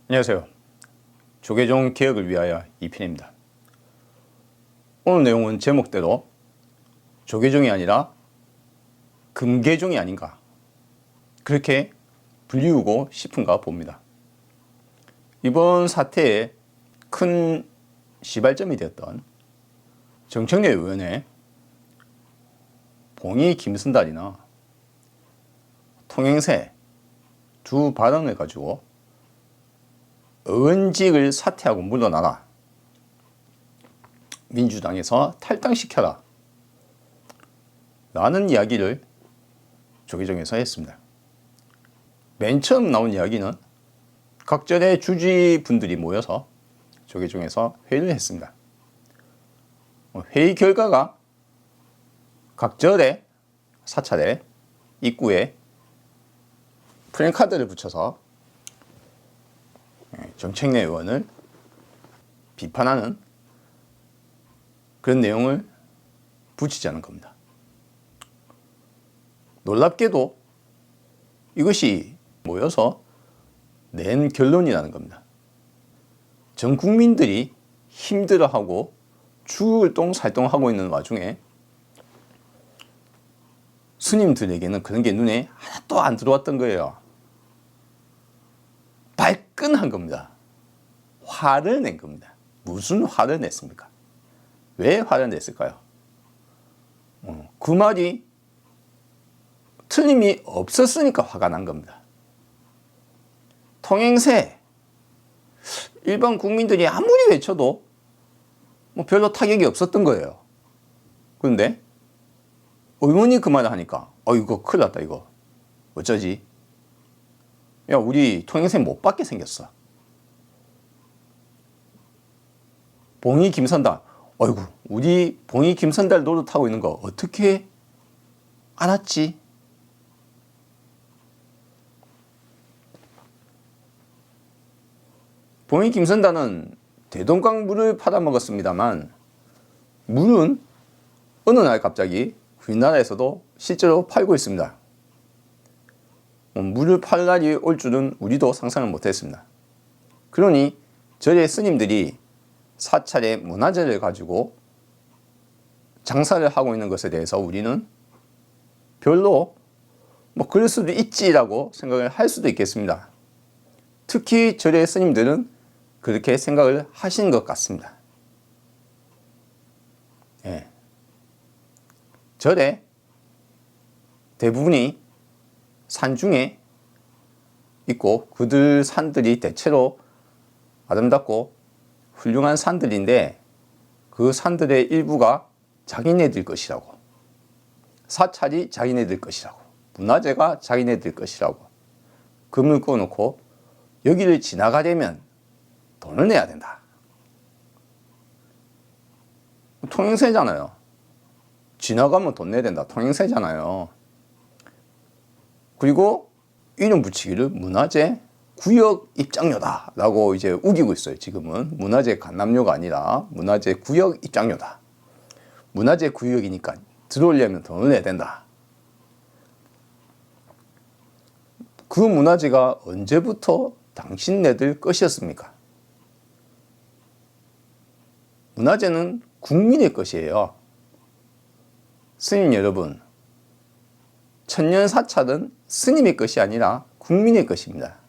안녕하세요. 조계종 개혁을 위하여 2편입니다. 오늘 내용은 제목대로 조계종이 아니라 금계종이 아닌가, 그렇게 불리우고 싶은가 봅니다. 이번 사태에 큰 시발점이 되었던 정청래 의원의 봉이 김선달이나 통행세 두 발언을 가지고 의원직을 사퇴하고 물러나라, 민주당에서 탈당시켜라 라는 이야기를 조계종에서 했습니다. 맨 처음 나온 이야기는 각절의 주지분들이 모여서 조계종에서 회의를 했습니다. 회의 결과가 각절의 사찰의 입구에 프랜카드를 붙여서 정청래 의원을 비판하는 그런 내용을 붙이자는 겁니다. 놀랍게도 이것이 모여서 낸 결론이라는 겁니다. 전 국민들이 힘들어하고 죽을 똥살똥하고 있는 와중에 스님들에게는 그런 게 눈에 하나도 안 들어왔던 거예요. 발끈한 겁니다. 화를 낸 겁니다. 무슨 화를 냈습니까? 왜 화를 냈을까요? 그 말이 틀림이 없었으니까 화가 난 겁니다. 통행세, 일반 국민들이 아무리 외쳐도 별로 타격이 없었던 거예요. 그런데 의원이 그 말을 하니까 이거 큰일 났다, 이거 어쩌지? 야, 우리 통행세 못 받게 생겼어. 봉이 김선달, 어이구, 우리 봉이 김선달 노릇하고 있는 거 어떻게 알았지? 봉이 김선달은 대동강 물을 팔아먹었습니다만, 물은 어느 날 갑자기 우리나라에서도 실제로 팔고 있습니다. 물을 팔 날이 올 줄은 우리도 상상을 못했습니다. 그러니 절의 스님들이 사찰의 문화재를 가지고 장사를 하고 있는 것에 대해서 우리는 별로 그럴 수도 있지라고 생각을 할 수도 있겠습니다. 특히 절의 스님들은 그렇게 생각을 하신 것 같습니다. 예. 절의 대부분이 산중에 있고 그들 산들이 대체로 아름답고 훌륭한 산들인데, 그 산들의 일부가 자기네들 것이라고, 사찰이 자기네들 것이라고, 문화재가 자기네들 것이라고 금을 꺼놓고 여기를 지나가려면 돈을 내야 된다. 통행세잖아요. 지나가면 돈 내야 된다. 통행세잖아요. 그리고 이름 붙이기를 문화재 구역 입장료다 라고 이제 우기고 있어요. 지금은 문화재 관람료가 아니라 문화재 구역 입장료다. 문화재 구역이니까 들어오려면 돈을 내야 된다. 그 문화재가 언제부터 당신네들 것이었습니까? 문화재는 국민의 것이에요. 스님 여러분, 천년사찰은 스님의 것이 아니라 국민의 것입니다.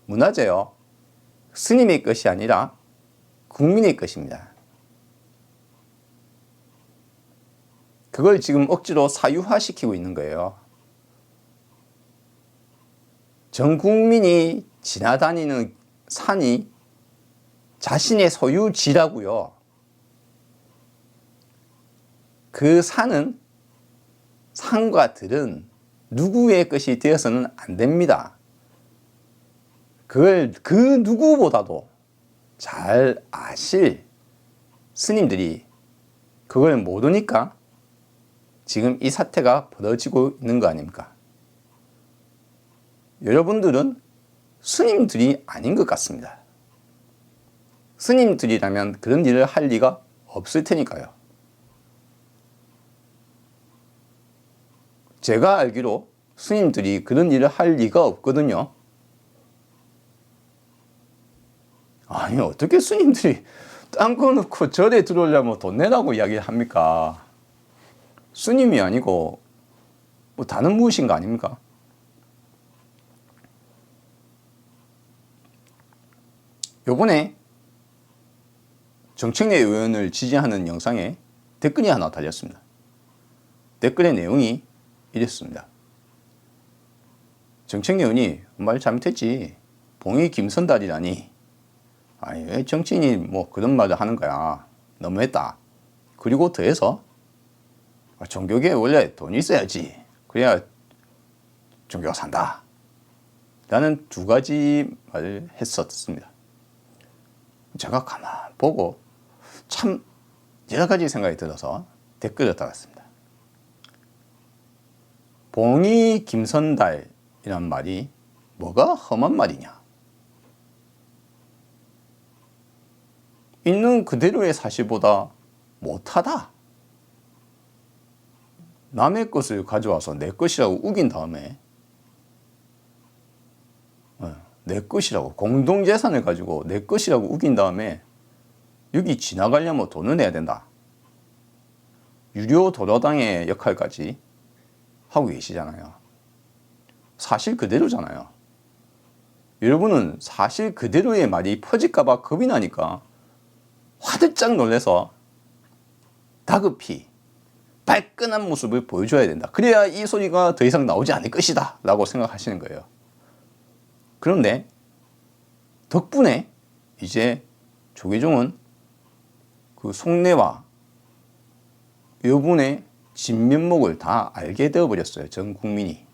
문화재요, 스님의 것이 아니라 국민의 것입니다. 그걸 지금 억지로 사유화시키고 있는 거예요. 전 국민이 지나다니는 산이 자신의 소유지라고요. 그 산은, 산과 들은 누구의 것이 되어서는 안 됩니다. 그걸 그 누구보다도 잘 아실 스님들이 그걸 모르니까 지금 이 사태가 벌어지고 있는 거 아닙니까? 여러분들은 스님들이 아닌 것 같습니다. 스님들이라면 그런 일을 할 리가 없을 테니까요. 제가 알기로 스님들이 그런 일을 할 리가 없거든요. 아니 어떻게 스님들이 땅 거놓고 절에 들어오려면 돈 내라고 이야기를 합니까? 스님이 아니고 뭐 다른 무엇인가 아닙니까? 요번에 정청래 의원을 지지하는 영상에 댓글이 하나 달렸습니다. 댓글의 내용이 이랬습니다. 정청래 의원이 말 잘못했지. 봉이 김선달이라니. 아니 왜 정치인이 뭐 그런 말을 하는 거야. 너무했다. 그리고 더해서 종교계에 원래 돈이 있어야지. 그래야 종교가 산다. 라는 두 가지 말을 했었습니다. 제가 가만 보고 참 여러 가지 생각이 들어서 댓글을 달았습니다. 봉이 김선달이란 말이 뭐가 험한 말이냐? 있는 그대로의 사실보다 못하다. 남의 것을 가져와서 내 것이라고 우긴 다음에 내 것이라고 공동재산을 가지고 내 것이라고 우긴 다음에 여기 지나가려면 돈을 내야 된다. 유료 도로당의 역할까지 하고 계시잖아요. 사실 그대로잖아요. 여러분은 사실 그대로의 말이 퍼질까봐 겁이 나니까 화들짝 놀래서 다급히 발끈한 모습을 보여줘야 된다. 그래야 이 소리가 더 이상 나오지 않을 것이다 라고 생각하시는 거예요. 그런데 덕분에 이제 조계종은 그 속내와 여분의 진면목을 다 알게 되어버렸어요. 전 국민이.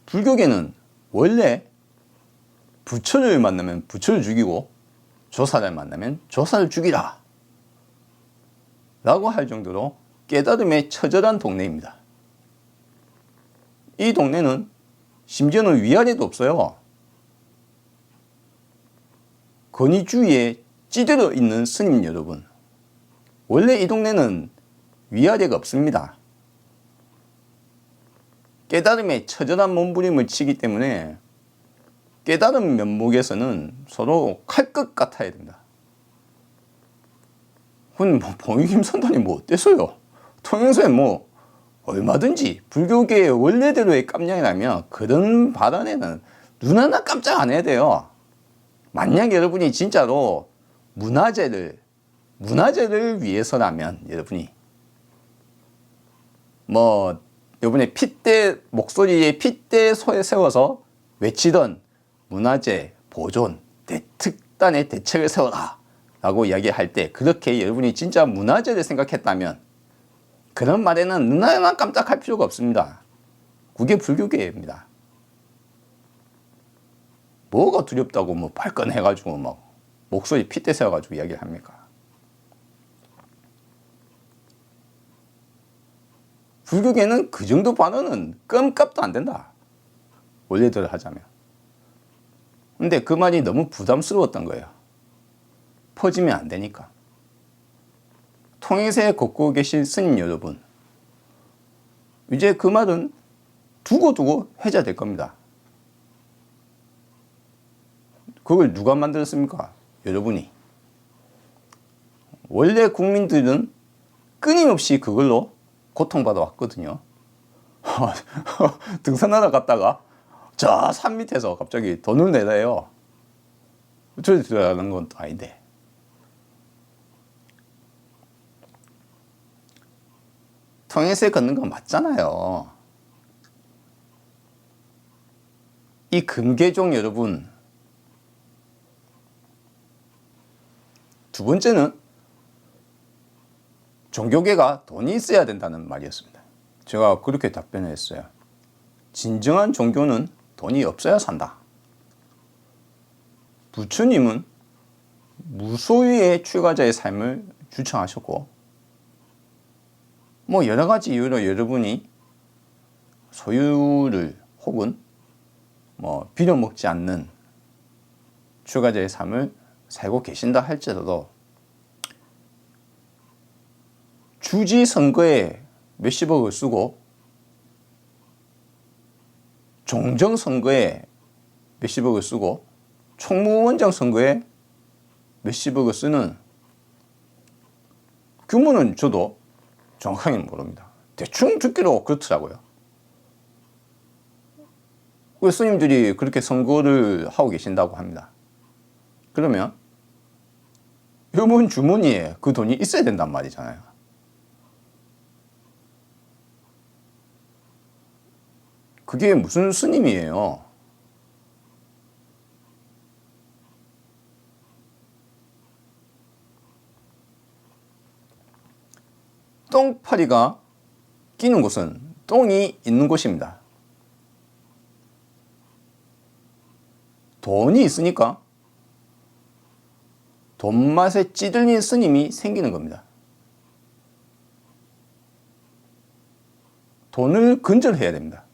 불교계는 원래 부처를 만나면 부처를 죽이고 조사를 만나면 조사를 죽이라 라고 할 정도로 깨달음에 처절한 동네입니다. 이 동네는 심지어는 위아래도 없어요. 권위주의에 찌들어 있는 스님 여러분, 원래 이 동네는 위아래가 없습니다. 깨달음에 처절한 몸부림을 치기 때문에 깨달음 면목에서는 서로 칼끝 같아야 됩니다. 뭐 봉이 김선달이 뭐 어때서요? 통영소에 뭐 얼마든지 불교계의 원래대로의 깜냥이라면 그런 발언에는 눈 하나 깜짝 안 해야 돼요. 만약 여러분이 진짜로 문화재를 위해서라면 여러분이 뭐 이번에 핏대 목소리에 핏대 세워서 외치던 문화재 보존 특단의 대책을 세워라 라고 이야기할 때 그렇게 여러분이 진짜 문화재를 생각했다면 그런 말에는 눈 하나 깜짝할 필요가 없습니다. 그게 불교계입니다. 뭐가 두렵다고 뭐 발끈해가지고 막 목소리 핏대 세워가지고 이야기를 합니까? 불교계는 그 정도 발언은 껌값도 안 된다. 원래대로 하자면. 근데 그 말이 너무 부담스러웠던 거예요. 퍼지면 안 되니까. 통행세에 걷고 계신 스님 여러분, 이제 그 말은 두고두고 회자될 겁니다. 그걸 누가 만들었습니까? 여러분이. 원래 국민들은 끊임없이 그걸로 고통받아 왔거든요. 등산하러 갔다가 저 산 밑에서 갑자기 돈을 내래요. 저리 들어가는 건 아닌데. 통행세 걷는 건 맞잖아요. 이 금계종 여러분, 두 번째는 종교계가 돈이 있어야 된다는 말이었습니다. 제가 그렇게 답변을 했어요. 진정한 종교는 돈이 없어야 산다. 부처님은 무소유의 출가자의 삶을 주창하셨고 뭐 여러 가지 이유로 여러분이 소유를 혹은 뭐 빌어먹지 않는 출가자의 삶을 살고 계신다 할지라도 주지 선거에 몇십억을 쓰고 종정 선거에 몇십억을 쓰고 총무원장 선거에 몇십억을 쓰는 규모는 저도 정확하게는 모릅니다. 대충 듣기로 그렇더라고요. 그 스님들이 그렇게 선거를 하고 계신다고 합니다. 그러면 유문 주머니에 그 돈이 있어야 된단 말이잖아요. 그게 무슨 스님이에요? 똥파리가 끼는 곳은 똥이 있는 곳입니다. 돈이 있으니까 돈맛에 찌들린 스님이 생기는 겁니다. 돈을 근절해야 됩니다.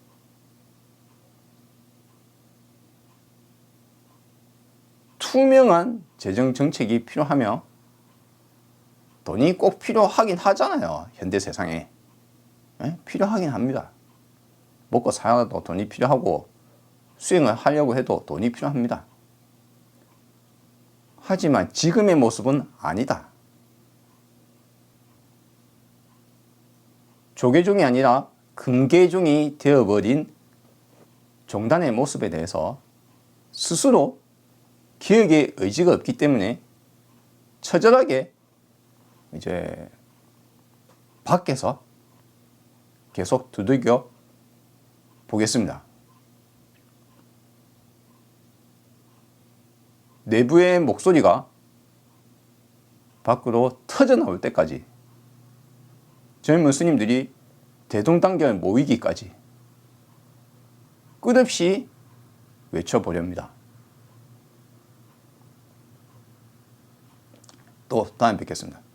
투명한 재정 정책이 필요하며 돈이 꼭 필요하긴 하잖아요. 현대 세상에. 필요하긴 합니다. 먹고 살아도 돈이 필요하고 수행을 하려고 해도 돈이 필요합니다. 하지만 지금의 모습은 아니다. 조계종이 아니라 금계종이 되어버린 종단의 모습에 대해서 스스로 기억의 의지가 없기 때문에 처절하게 이제 밖에서 계속 두들겨 보겠습니다. 내부의 목소리가 밖으로 터져 나올 때까지 젊은 스님들이 대동단결 모이기까지 끝없이 외쳐보렵니다. 또 다음에 뵙겠습니다.